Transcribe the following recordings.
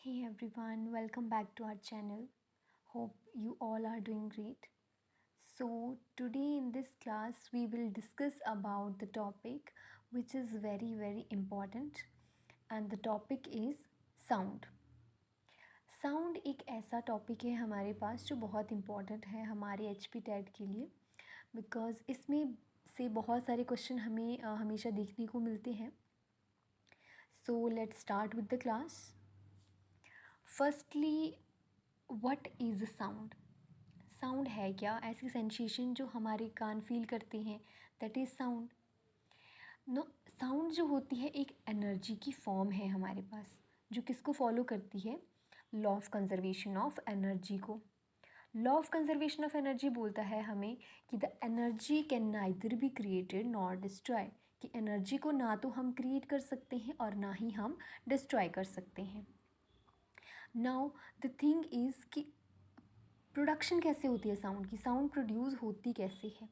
Hey everyone, welcome back to our channel. Hope you all are doing great. So, today in this class, we will discuss about the topic which is very important, and the topic is sound. Sound एक ऐसा topic है हमारे पास जो बहुत important है हमारे HP TET के लिए, बिकॉज़ इसमें से बहुत सारे क्वेश्चन हमें हमेशा देखने को मिलते हैं. So let's start with the class. Firstly, what is sound? Sound है क्या? ऐसी सेंसेशन जो हमारे कान फील करते हैं, that is sound. No, sound जो होती है एक एनर्जी की फॉर्म है हमारे पास, जो किसको फॉलो करती है? Law of conservation of energy को. Law of conservation of energy बोलता है हमें कि the energy can neither be created nor destroy, कि एनर्जी को ना तो हम क्रिएट कर सकते हैं और ना ही हम डिस्ट्रॉय कर सकते हैं. नाउ द थिंग इज़ कि प्रोडक्शन कैसे होती है साउंड की, साउंड प्रोड्यूस होती कैसे है?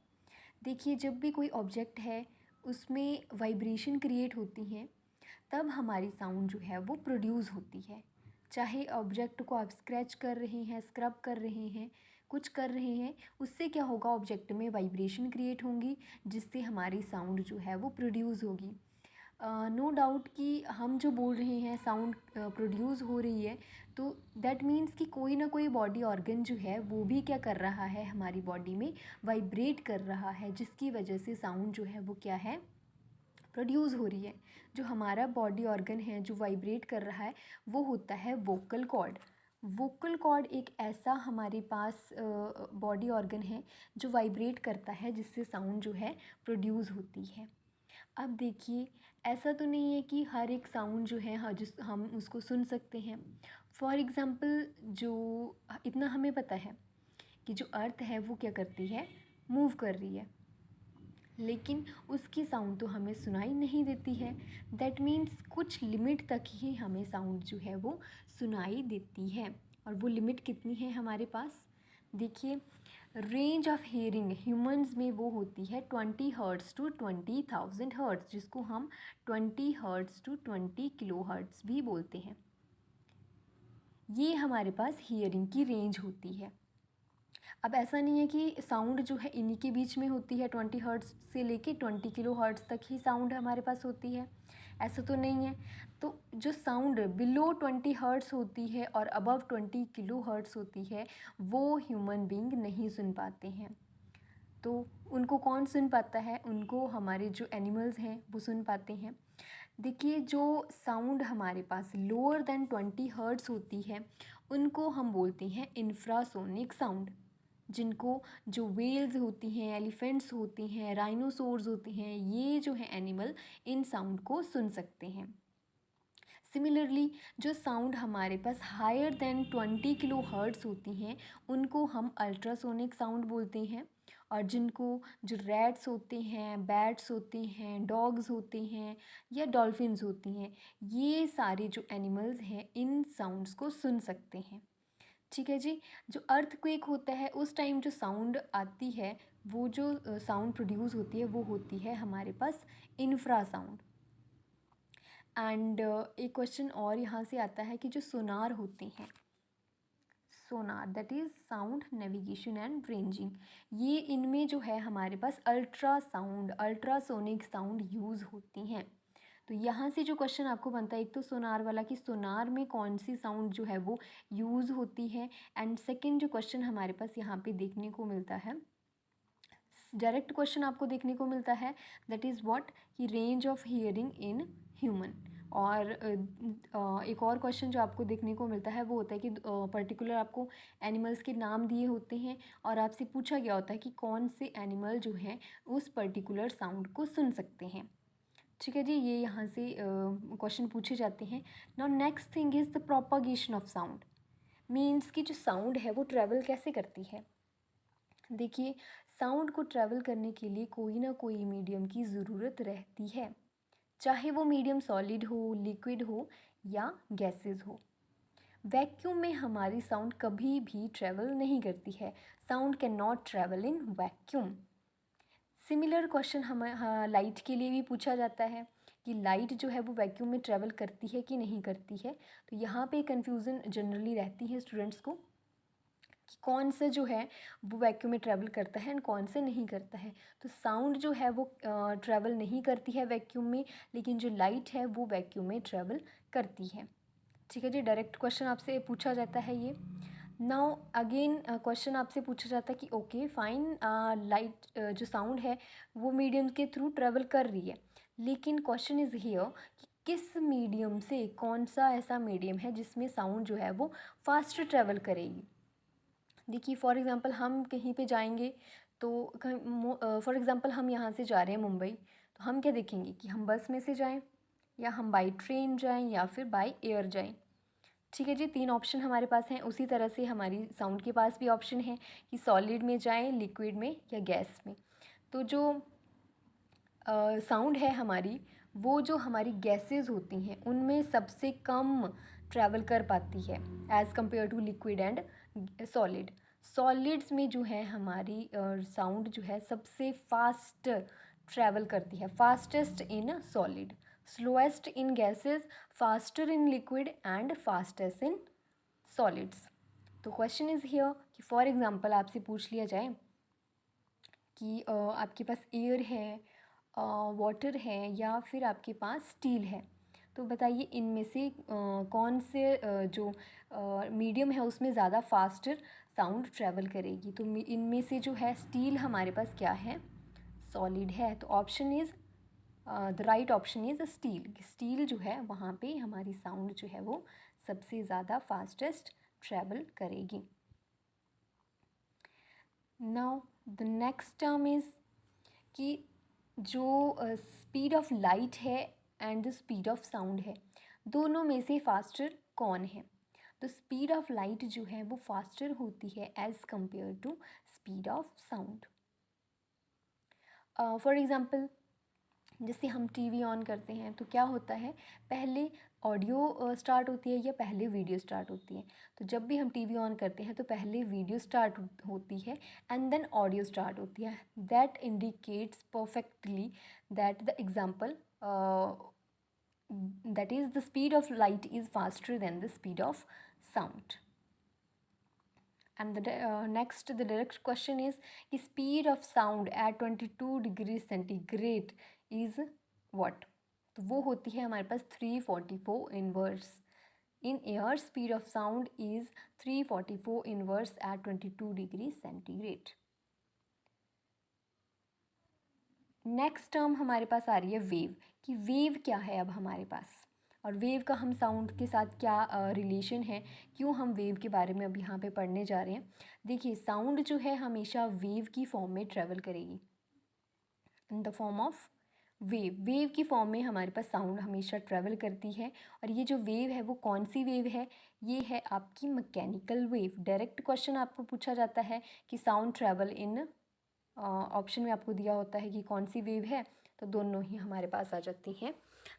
देखिए, जब भी कोई ऑब्जेक्ट है उसमें वाइब्रेशन क्रिएट होती हैं, तब हमारी साउंड जो है वो प्रोड्यूस होती है. चाहे ऑब्जेक्ट को आप स्क्रैच कर रहे हैं, स्क्रब कर रहे हैं, कुछ कर रहे हैं, उससे क्या होगा? ऑब्जेक्ट में वाइब्रेशन क्रिएट होंगी, जिससे हमारी साउंड जो है वो प्रोड्यूस होगी. नो डाउट कि हम जो बोल रहे हैं साउंड प्रोड्यूस हो रही है, तो दैट मीन्स कि कोई ना कोई बॉडी ऑर्गन जो है वो भी क्या कर रहा है, हमारी बॉडी में वाइब्रेट कर रहा है, जिसकी वजह से साउंड जो है वो क्या है? प्रोड्यूस हो रही है. जो हमारा बॉडी ऑर्गन है जो वाइब्रेट कर रहा है, वो होता है वोकल कॉर्ड. वोकल कॉर्ड एक ऐसा हमारे पास बॉडी ऑर्गन है जो वाइब्रेट करता है, जिससे साउंड जो है प्रोड्यूस होती है. अब देखिए, ऐसा तो नहीं है कि हर एक साउंड जो है जिस हम उसको सुन सकते हैं. फॉर एग्ज़ाम्पल, जो इतना हमें पता है कि जो अर्थ है वो क्या करती है? मूव कर रही है, लेकिन उसकी साउंड तो हमें सुनाई नहीं देती है. दैट मीन्स कुछ लिमिट तक ही हमें साउंड जो है वो सुनाई देती है. और वो लिमिट कितनी है हमारे पास? देखिए, रेंज ऑफ हियरिंग ह्यूमंस में वो होती है 20 हर्ट्ज़ टू 20,000 हर्ट्ज़, जिसको हम 20 हर्ट्ज़ टू 20 किलो हर्ट्ज़ भी बोलते हैं. ये हमारे पास हियरिंग की रेंज होती है. अब ऐसा नहीं है कि साउंड जो है इन्हीं के बीच में होती है, 20 हर्ट्ज़ से लेके 20 किलो हर्ट्ज़ तक ही साउंड हमारे पास होती है, ऐसा तो नहीं है. तो जो साउंड बिलो 20 हर्ट्ज़ होती है और अबव 20 किलो हर्ट्ज़ होती है, वो ह्यूमन बींग नहीं सुन पाते हैं. तो उनको कौन सुन पाता है? उनको हमारे जो एनिमल्स हैं वो सुन पाते हैं. देखिए, जो साउंड हमारे पास लोअर देन 20 हर्ट्ज़ होती है, उनको हम बोलते हैं इंफ्रासोनिक साउंड, जिनको जो वेल्स होती हैं, एलिफेंट्स होती हैं, राइनोसोर्स होते हैं, ये जो है एनिमल इन साउंड को सुन सकते हैं. सिमिलरली, जो साउंड हमारे पास हायर देन 20 किलो हर्ट्ज़ होती हैं, उनको हम अल्ट्रासोनिक साउंड बोलते हैं. और जिनको जो रैट्स होते हैं, बैट्स होते हैं, डॉग्स होते हैं या डॉल्फिन्स होती हैं, ये सारे जो एनिमल्स हैं इन साउंड्स को सुन सकते हैं. ठीक है जी. जो अर्थक्वेक होता है उस टाइम जो साउंड आती है, वो जो साउंड प्रोड्यूस होती है, वो होती है हमारे पास इंफ्रा साउंड. एंड एक क्वेश्चन और यहाँ से आता है कि जो सोनार होते हैं, sonar that is sound navigation and ranging, ये इनमें जो है हमारे पास अल्ट्रासाउंड, अल्ट्रासोनिक साउंड यूज़ होती हैं. तो यहाँ से जो क्वेश्चन आपको बनता है, एक तो सोनार वाला कि सोनार में कौन सी साउंड जो है वो यूज़ होती है, एंड सेकंड जो क्वेश्चन हमारे पास यहाँ पे देखने को मिलता है, डायरेक्ट क्वेश्चन आपको देखने को मिलता है, दैट इज़ व्हाट, कि range of hearing in human. और एक और क्वेश्चन जो आपको देखने को मिलता है वो होता है कि पर्टिकुलर आपको एनिमल्स के नाम दिए होते हैं और आपसे पूछा गया होता है कि कौन से एनिमल जो हैं उस पर्टिकुलर साउंड को सुन सकते हैं. ठीक है जी, ये यहाँ से क्वेश्चन पूछे जाते हैं. Now next thing is the propagation of sound. Means कि जो साउंड है वो ट्रैवल कैसे करती है. देखिए, साउंड को ट्रैवल करने के लिए कोई ना कोई मीडियम की ज़रूरत रहती है, चाहे वो मीडियम सॉलिड हो, लिक्विड हो या गैसेस हो. वैक्यूम में हमारी साउंड कभी भी ट्रैवल नहीं करती है. Sound can not travel in vacuum. Similar question हमें लाइट के लिए भी पूछा जाता है कि लाइट जो है वो वैक्यूम में ट्रैवल करती है कि नहीं करती है। तो यहाँ पे कन्फ्यूज़न जनरली रहती है स्टूडेंट्स को कि कौन सा जो है वो वैक्यूम में ट्रैवल करता है एंड कौन से नहीं करता है। तो साउंड जो है वो ट्रैवल नहीं करती है वैक्यूम में, लेकिन जो लाइट है वो वैक्यूम में ट्रैवल करती है। ठीक है जी, डायरेक्ट क्वेश्चन आपसे पूछा जाता है ये। नाउ अगेन क्वेश्चन आपसे पूछा जाता है कि ओके फाइन, लाइट जो साउंड है वो मीडियम के थ्रू ट्रैवल कर रही है, लेकिन क्वेश्चन इज़ हियर कि किस मीडियम से, कौन सा ऐसा मीडियम है जिसमें साउंड जो है वो फास्ट ट्रैवल करेगी। देखिए फॉर एग्ज़ाम्पल हम कहीं पे जाएंगे तो फॉर एग्ज़ाम्पल हम यहाँ से जा रहे हैं मुंबई, तो हम क्या देखेंगे कि हम बस में से जाएं या हम बाई ट्रेन जाएं या फिर बाई एयर जाएं। ठीक है जी, 3 ऑप्शन हमारे पास हैं। उसी तरह से हमारी साउंड के पास भी ऑप्शन है कि सॉलिड में जाएं, लिक्विड में या गैस में। तो जो साउंड है हमारी, वो जो हमारी गैसेस होती हैं उनमें सबसे कम ट्रैवल कर पाती है as compare to liquid and solid. Solids में जो है हमारी साउंड जो है सबसे फास्ट ट्रैवल करती है, fastest in solid, slowest in gases, faster in liquid and fastest in solids. तो क्वेश्चन इज़ हियर कि फॉर एग्ज़ाम्पल आपसे पूछ लिया जाए कि आपके पास एयर है, वाटर है या फिर आपके पास स्टील है, तो बताइए इनमें से कौन से जो मीडियम है उसमें ज़्यादा फास्टर साउंड ट्रैवल करेगी। तो इनमें से जो है स्टील हमारे पास क्या है, सॉलिड है। तो option is the right option is steel. Steel जो है वहाँ पे हमारी साउंड जो है वो सबसे ज़्यादा फास्टेस्ट ट्रैवल करेगी। Now the next term is कि जो स्पीड ऑफ लाइट है and the speed of sound है, दोनों में से फास्टर कौन है। तो स्पीड ऑफ लाइट जो है वो फास्टर होती है as compare to speed of sound. For example जैसे हम टीवी ऑन करते हैं तो क्या होता है, पहले ऑडियो स्टार्ट होती है या पहले वीडियो स्टार्ट होती है। तो जब भी हम टीवी ऑन करते हैं तो पहले वीडियो स्टार्ट होती है एंड देन ऑडियो स्टार्ट होती है। That indicates perfectly that the example that is the speed of light is faster than the speed of sound. And next the direct question is the speed of sound at 22 degrees centigrade is what। तो वो होती है हमारे पास 344 inverse. In air speed of sound is 344 inverse at 22 degree centigrade. Next term हमारे पास आ रही है वेव, कि वेव क्या है अब हमारे पास, और वेव का हम साउंड के साथ क्या रिलेशन है, क्यों हम वेव के बारे में अब यहाँ पे पढ़ने जा रहे हैं। देखिए साउंड जो है हमेशा वेव की फॉर्म में ट्रेवल करेगी, in the form of wave. Wave की फॉर्म में हमारे पास साउंड हमेशा ट्रेवल करती है। और ये जो वेव है वो कौन सी वेव है, ये है आपकी मैकेनिकल वेव। डायरेक्ट क्वेश्चन आपको पूछा जाता है कि साउंड ट्रेवल इन, ऑप्शन में आपको दिया होता है कि कौन सी वेव है, तो दोनों ही हमारे पास आ जाती हैं।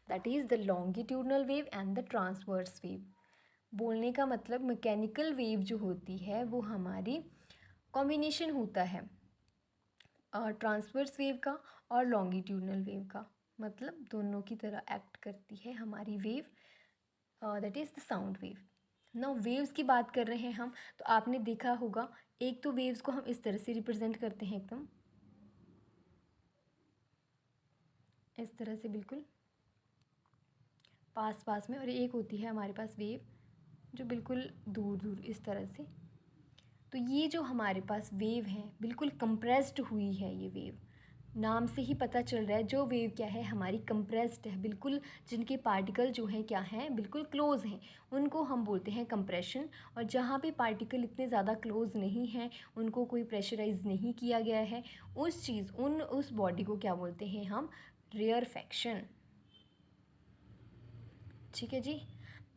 That is the longitudinal wave and the transverse wave. बोलने का मतलब मैकेनिकल वेव जो होती है वो हमारी कॉम्बिनेशन होता है ट्रांसवर्स वेव का और लॉन्गिट्यूडनल वेव का, मतलब दोनों की तरह एक्ट करती है हमारी wave, that is the sound wave. Now waves की बात कर रहे हैं हम, तो आपने देखा होगा एक तो वेव्स को हम इस तरह से रिप्रेजेंट करते हैं, एकदम इस तरह से बिल्कुल पास पास में, और एक होती है हमारे पास वेव जो बिल्कुल दूर दूर इस तरह से। तो ये जो हमारे पास वेव है बिल्कुल कंप्रेस्ड हुई है, ये वेव नाम से ही पता चल रहा है जो वेव क्या है हमारी कंप्रेस्ड है, बिल्कुल जिनके पार्टिकल जो हैं क्या हैं, बिल्कुल क्लोज हैं, उनको हम बोलते हैं कंप्रेशन। और जहाँ पे पार्टिकल इतने ज़्यादा क्लोज नहीं हैं, उनको कोई प्रेशराइज नहीं किया गया है, उस बॉडी को क्या बोलते हैं हम, रेयरफेक्शन। ठीक है जी।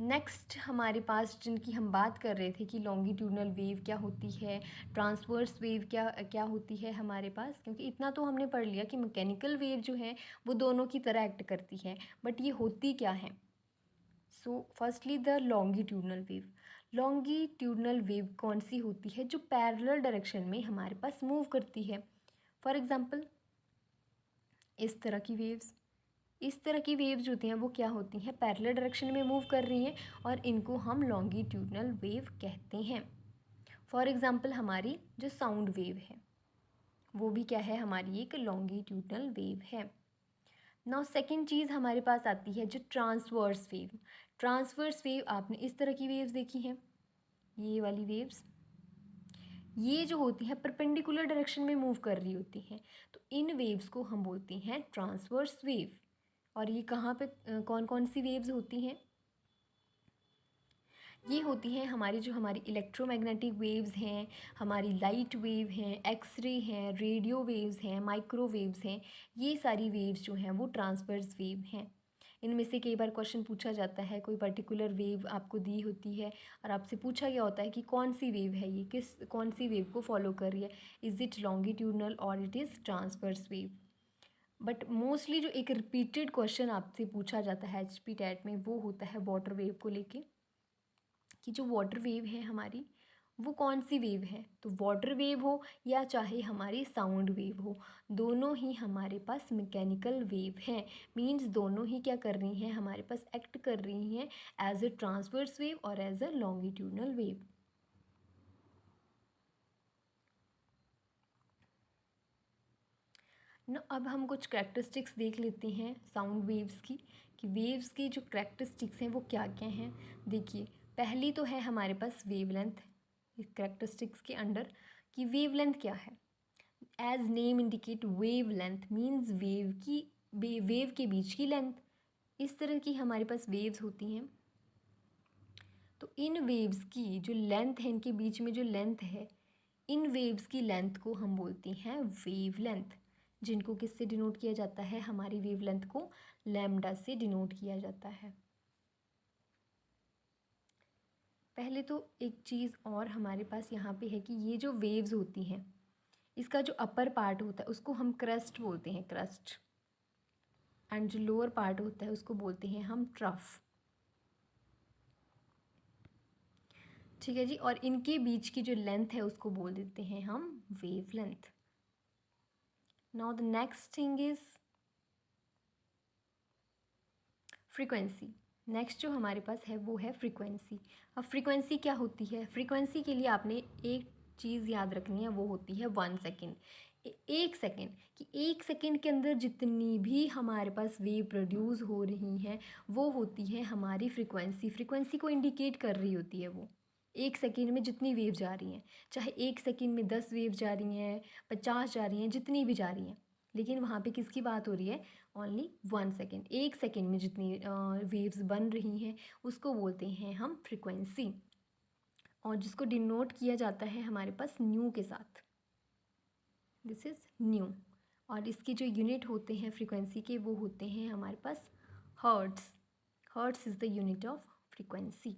नेक्स्ट हमारे पास जिनकी हम बात कर रहे थे कि लॉन्गिट्यूडनल वेव क्या होती है, ट्रांसवर्स वेव क्या क्या होती है हमारे पास, क्योंकि इतना तो हमने पढ़ लिया कि मैकेनिकल वेव जो है वो दोनों की तरह एक्ट करती है, बट ये होती क्या है। So firstly the longitudinal wave. Longitudinal wave कौन सी होती है, जो पैरेलल डायरेक्शन में हमारे पास मूव करती है। फॉर एग्ज़ाम्पल इस तरह की वेव्स, इस तरह की वेव्स होती हैं वो क्या होती हैं, पैरेलल डायरेक्शन में मूव कर रही हैं और इनको हम लॉन्गिट्यूडनल वेव कहते हैं। फॉर एग्जांपल हमारी जो साउंड वेव है वो भी क्या है, हमारी एक लॉन्गिट्यूडनल वेव है। नाउ सेकंड चीज़ हमारे पास आती है जो ट्रांसवर्स वेव। ट्रांसवर्स वेव आपने इस तरह की वेव्स देखी हैं, ये वाली वेव्स, ये जो होती हैं परपेंडिकुलर डायरेक्शन में मूव कर रही होती हैं, तो इन वेव्स को हम बोलते हैं ट्रांसवर्स वेव। और ये कहाँ पे कौन कौन सी वेव्स होती हैं, ये होती हैं हमारी इलेक्ट्रोमैग्नेटिक वेव्स हैं, हमारी लाइट वेव हैं, एक्सरे हैं, रेडियो वेव्स हैं, माइक्रोवेव्स हैं, ये सारी वेव्स जो हैं वो ट्रांसवर्स वेव हैं। इनमें से कई बार क्वेश्चन पूछा जाता है, कोई पर्टिकुलर वेव आपको दी होती है और आपसे पूछा गया होता है कि कौन सी वेव है ये, कौन सी वेव को फॉलो कर रही है, इज़ इट लॉन्गिट्यूडनल और it is transverse wave. But mostly जो एक रिपीटेड क्वेश्चन आपसे पूछा जाता है HP टेट में वो होता है वाटर वेव को लेके, कि जो वाटर वेव है हमारी वो कौन सी वेव है। तो वाटर वेव हो या चाहे हमारी साउंड वेव हो, दोनों ही हमारे पास मैकेनिकल वेव हैं। मींस दोनों ही क्या कर रही हैं, हमारे पास एक्ट कर रही हैं एज अ ट्रांसवर्स वेव और एज अ लॉन्गिट्यूडनल वेव। न अब हम कुछ करेक्टरिस्टिक्स देख लेते हैं साउंड वेव्स की, कि वेव्स की जो करेक्टरिस्टिक्स हैं वो क्या क्या हैं। देखिए, पहली तो है हमारे पास वेवलेंथ, इस करेक्टरिस्टिक्स के अंडर, कि वेवलेंथ क्या है। As name indicate, wavelength means wave के बीच की लेंथ। इस तरह की हमारे पास वेव्स होती हैं, तो इन वेव्स की जो लेंथ है, इनके बीच में जो लेंथ है, इन वेव्स की लेंथ को हम बोलते हैं वेवलेंथ, जिनको किससे डिनोट किया जाता है, हमारी वेवलेंथ को लैम्डा से डिनोट किया जाता है। पहले तो एक चीज़ और हमारे पास यहाँ पे है कि ये जो वेव्स होती हैं, इसका जो अपर पार्ट होता है उसको हम क्रस्ट बोलते हैं, क्रस्ट, एंड जो लोअर पार्ट होता है उसको बोलते हैं हम ट्रफ। ठीक है जी, और इनके बीच की जो लेंथ है उसको बोल देते हैं हम wavelength. Now the next thing is frequency. Next जो हमारे पास है वो है फ्रीक्वेंसी। अब फ्रीक्वेंसी क्या होती है, फ्रीक्वेंसी के लिए आपने एक चीज़ याद रखनी है, वो होती है 1 सेकेंड। 1 सेकेंड, कि 1 सेकेंड के अंदर जितनी भी हमारे पास वेव प्रोड्यूस हो रही हैं वो होती है हमारी फ्रीक्वेंसी। फ्रीक्वेंसी को इंडिकेट कर रही होती है वो, 1 सेकेंड में जितनी वेव जा रही हैं, चाहे 1 सेकेंड में 10 वेव जा रही हैं, 50 जा रही हैं, जितनी भी जा रही हैं, लेकिन वहाँ पे किसकी बात हो रही है, ओनली 1 सेकेंड। 1 सेकेंड में जितनी वेव्स बन रही हैं उसको बोलते हैं हम फ्रीक्वेंसी, और जिसको डिनोट किया जाता है हमारे पास न्यू के साथ, दिस इज़ न्यू। और इसके जो यूनिट होते हैं फ्रीक्वेंसी के वो होते हैं हमारे पास hertz. Hertz is the unit of frequency.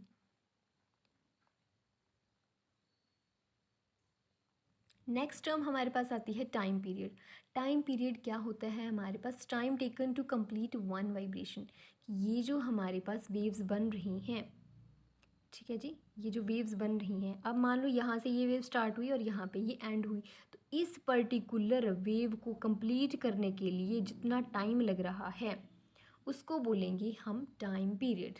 Next term हमारे पास आती है टाइम पीरियड। टाइम पीरियड क्या होता है हमारे पास, time taken to complete one vibration. ये जो हमारे पास वेव्स बन रही हैं, ठीक है जी, ये जो वेव्स बन रही हैं, अब मान लो यहाँ से ये वेव स्टार्ट हुई और यहाँ पे ये एंड हुई, तो इस पर्टिकुलर वेव को कंप्लीट करने के लिए जितना टाइम लग रहा है उसको बोलेंगे हम टाइम पीरियड।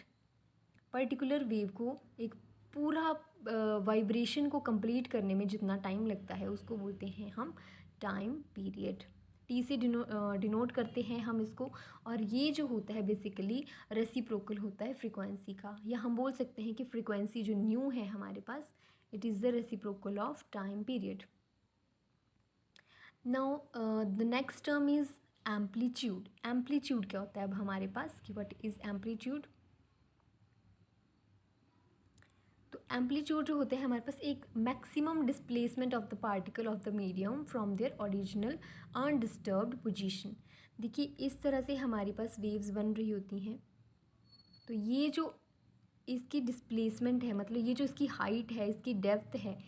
पर्टिकुलर वेव को एक पूरा वाइब्रेशन को कंप्लीट करने में जितना टाइम लगता है उसको बोलते हैं हम टाइम पीरियड। टी से डिनोट करते हैं हम इसको, और ये जो होता है बेसिकली रेसिप्रोकल होता है फ्रीक्वेंसी का, या हम बोल सकते हैं कि फ्रीक्वेंसी जो न्यू है हमारे पास, it is the reciprocal of time period. Now the next term is amplitude. Amplitude क्या होता है अब हमारे पास, कि व्हाट इज़ एम्पलीट्यूड। तो एम्पलीट्यूड जो होते हैं हमारे पास एक maximum displacement of the particle of the medium from their original undisturbed position. देखिए, इस तरह से हमारे पास वेव्स बन रही होती हैं, तो ये जो इसकी डिस्प्लेसमेंट है, मतलब ये जो इसकी हाइट है, इसकी डेप्थ है,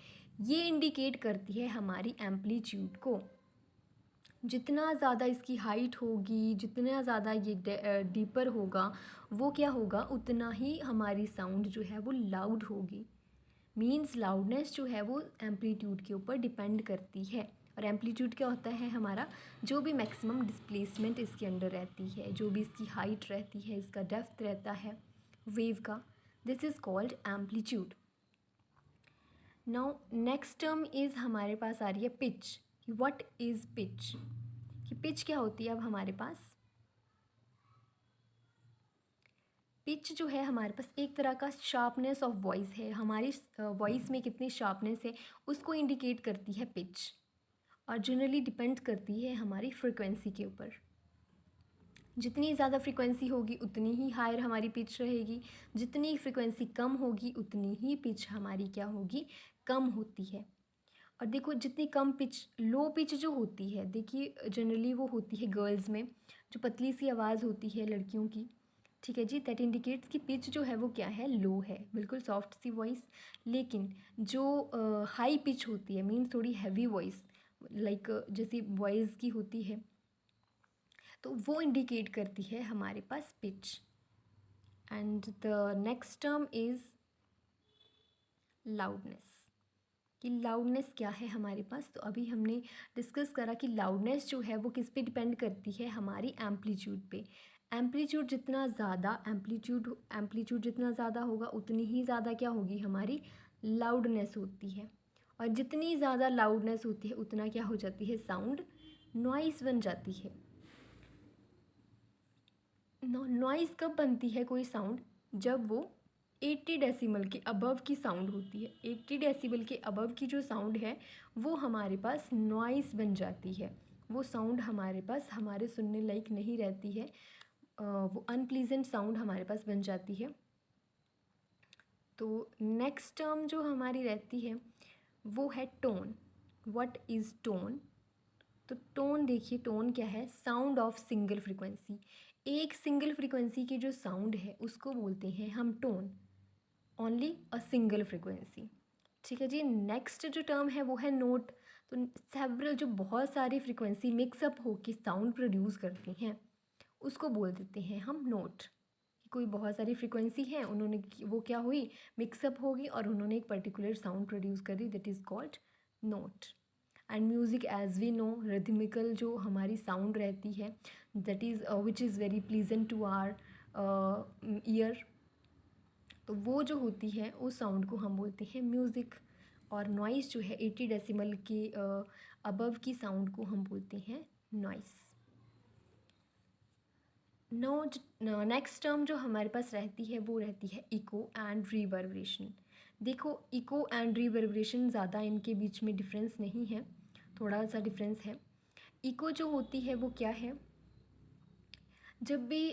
ये इंडिकेट करती है हमारी एम्पलीट्यूड को। जितना ज़्यादा इसकी हाइट होगी, जितना ज़्यादा ये डीपर होगा, वो क्या होगा, उतना ही हमारी साउंड जो है वो लाउड होगी। मीन्स लाउडनेस जो है वो एम्पलीट्यूड के ऊपर डिपेंड करती है। और एम्पलीट्यूड क्या होता है हमारा, जो भी मैक्सिमम डिस्प्लेसमेंट इसके अंडर रहती है, जो भी इसकी हाइट रहती है, इसका डेप्थ रहता है वेव का, this is called amplitude. Now next term is हमारे पास आ रही है पिच। व्हाट इज़ पिच, कि पिच क्या होती है अब हमारे पास। पिच जो है हमारे पास एक तरह का शार्पनेस ऑफ वॉइस है, हमारी वॉइस में कितनी शार्पनेस है उसको इंडिकेट करती है पिच, और जनरली डिपेंड करती है हमारी फ्रिक्वेंसी के ऊपर। जितनी ज़्यादा फ्रिक्वेंसी होगी उतनी ही हायर हमारी पिच रहेगी, जितनी फ्रिक्वेंसी कम होगी उतनी ही पिच हमारी क्या होगी, कम होती है। और देखो जितनी कम पिच, लो पिच जो होती है, देखिए जनरली वो होती है गर्ल्स में, जो पतली सी आवाज़ होती है लड़कियों की, ठीक है जी, दैट इंडिकेट्स कि पिच जो है वो क्या है, लो है, बिल्कुल सॉफ्ट सी वॉइस। लेकिन जो हाई पिच होती है, मीन्स थोड़ी हैवी वॉइस, लाइक जैसी बॉयज़ की होती है, तो वो इंडिकेट करती है हमारे पास pitch. And the next term is loudness, कि लाउडनेस क्या है हमारे पास। तो अभी हमने डिस्कस करा कि लाउडनेस जो है वो किस पे डिपेंड करती है, हमारी एम्पलीट्यूड पे। एम्पलीट्यूड जितना ज़्यादा, एम्पलीट्यूड जितना ज़्यादा होगा उतनी ही ज़्यादा क्या होगी, हमारी लाउडनेस होती है। और जितनी ज़्यादा लाउडनेस होती है उतना क्या हो जाती है, साउंड नॉइस बन जाती है। नॉइस कब बनती है कोई साउंड, जब वो 80 डेसिबल के अबव की साउंड होती है। 80 डेसिबल के अबव की जो साउंड है वो हमारे पास नॉइस बन जाती है, वो साउंड हमारे पास हमारे सुनने लायक नहीं रहती है, वो अनप्लीजेंट साउंड हमारे पास बन जाती है। तो नेक्स्ट टर्म जो हमारी रहती है वो है टोन। व्हाट इज़ टोन, तो टोन देखिए, टोन क्या है, साउंड ऑफ सिंगल फ्रिक्वेंसी। एक सिंगल फ्रिक्वेंसी की जो साउंड है उसको बोलते हैं हम tone, only a single frequency, ठीक है जी। नेक्स्ट जो टर्म है वो है नोट। तो सेवरल, जो बहुत सारी फ्रिक्वेंसी मिक्सअप होकर साउंड प्रोड्यूस करती हैं उसको बोल देते हैं हम नोट। कोई बहुत सारी फ्रिक्वेंसी है, उन्होंने वो क्या हुई, मिक्सअप होगी और उन्होंने एक पर्टिकुलर साउंड प्रोड्यूस करी, that is called note. And music as we know, rhythmical जो हमारी साउंड रहती है, that is which is very pleasant to our ear, तो वो जो होती है उस साउंड को हम बोलते हैं म्यूज़िक। और नॉइस जो है 80 डेसिमल के अबव की साउंड को हम बोलते हैं नॉइस। नेक्स्ट टर्म जो हमारे पास रहती है वो रहती है इको एंड रिवर्बरेशन। देखो इको एंड रिवर्बरेशन ज़्यादा इनके बीच में डिफरेंस नहीं है, थोड़ा सा डिफरेंस है। इको जो होती है वो क्या है, जब भी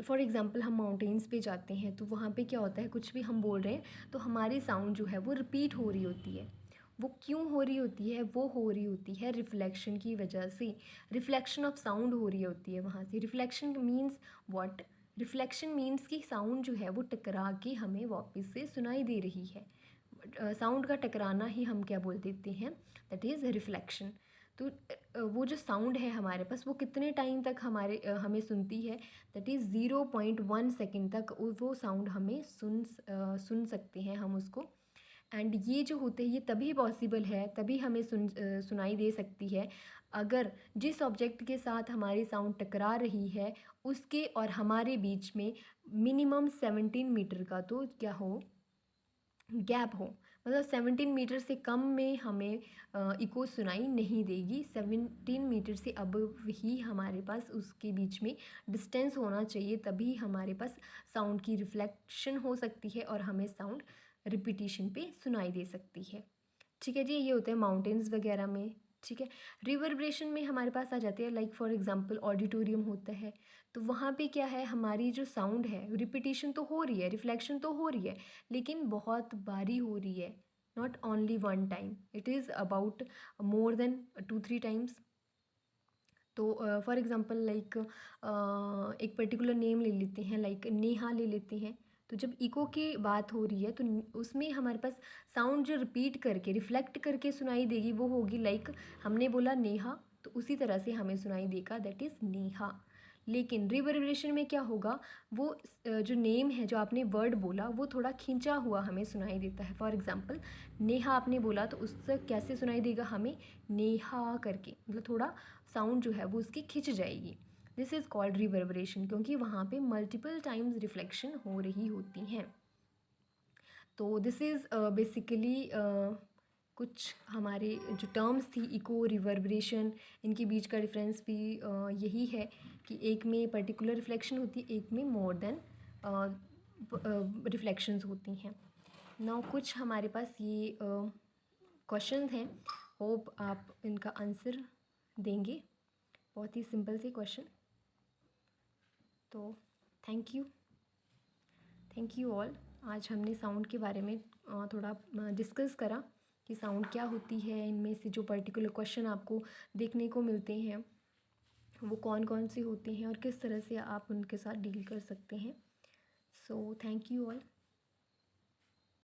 फॉर एग्ज़ाम्पल हम माउंटेन्स पे जाते हैं तो वहाँ पे क्या होता है, कुछ भी हम बोल रहे हैं तो हमारी साउंड जो है वो रिपीट हो रही होती है। वो क्यों हो रही होती है, वो हो रही होती है रिफ्लेक्शन की वजह से, रिफ्लेक्शन ऑफ साउंड हो रही होती है वहाँ से। Reflection means what, reflection means कि साउंड जो है वो टकरा के हमें वापस से सुनाई दे रही है। साउंड का टकराना ही हम क्या बोल देते हैं, दैट इज़ रिफ्लेक्शन। तो वो जो साउंड है हमारे पास वो कितने टाइम तक हमें सुनती है, दैट इज़ 0.1 सेकेंड तक वो साउंड हमें सुन सकते हैं हम उसको। एंड ये जो होते हैं ये तभी पॉसिबल है, तभी हमें सुनाई दे सकती है अगर जिस ऑब्जेक्ट के साथ हमारी साउंड टकरा रही है उसके और हमारे बीच में मिनिमम 17 मीटर का तो क्या हो, गैप हो। मतलब 17 मीटर से कम में हमें इको सुनाई नहीं देगी, 17 मीटर से अब ही हमारे पास उसके बीच में डिस्टेंस होना चाहिए, तभी हमारे पास साउंड की रिफ्लेक्शन हो सकती है और हमें साउंड रिपीटिशन पे सुनाई दे सकती है, ठीक है जी। ये होते हैं माउंटेन्स वगैरह में, ठीक है। रिवर्बरेशन में हमारे पास आ जाती है, लाइक फॉर एग्जांपल ऑडिटोरियम होता है, तो वहाँ पे क्या है, हमारी जो साउंड है रिपीटिशन तो हो रही है, रिफ्लेक्शन तो हो रही है, लेकिन बहुत बारी हो रही है, not only one time, it is about more than 2-3 times. तो फॉर एग्ज़ाम्पल लाइक एक पर्टिकुलर नेम ले लेते हैं, लाइक नेहा ले लेते हैं। तो जब इको की बात हो रही है तो उसमें हमारे पास साउंड जो रिपीट करके रिफ्लेक्ट करके सुनाई देगी वो होगी, लाइक हमने बोला नेहा तो उसी तरह से हमें सुनाई देगा, दैट इज़ नेहा। लेकिन रिवर्बरेशन में क्या होगा, वो जो नेम है, जो आपने वर्ड बोला, वो थोड़ा खींचा हुआ हमें सुनाई देता है। फॉर एग्जांपल नेहा आपने बोला तो उससे कैसे सुनाई देगा हमें, नेहा करके, मतलब थोड़ा साउंड जो है वो उसकी खिंच जाएगी। दिस इज़ कॉल्ड रिवर्बरेशन, क्योंकि वहाँ पे मल्टीपल टाइम्स रिफ्लेक्शन हो रही होती हैं। तो दिस इज़ बेसिकली कुछ हमारे जो टर्म्स थी, इको, रिवर्बरेशन, इनके बीच का डिफरेंस भी यही है कि एक में पर्टिकुलर रिफ्लेक्शन होती है, एक में मोर देन रिफ्लेक्शंस होती हैं। नाउ कुछ हमारे पास ये क्वेश्चन हैं, होप आप इनका आंसर देंगे। बहुत ही सिंपल से क्वेश्चन। तो थैंक यू ऑल। आज हमने साउंड के बारे में थोड़ा डिस्कस करा कि साउंड क्या होती है, इनमें से जो पर्टिकुलर क्वेश्चन आपको देखने को मिलते हैं वो कौन कौन से होते हैं और किस तरह से आप उनके साथ डील कर सकते हैं। So thank you all.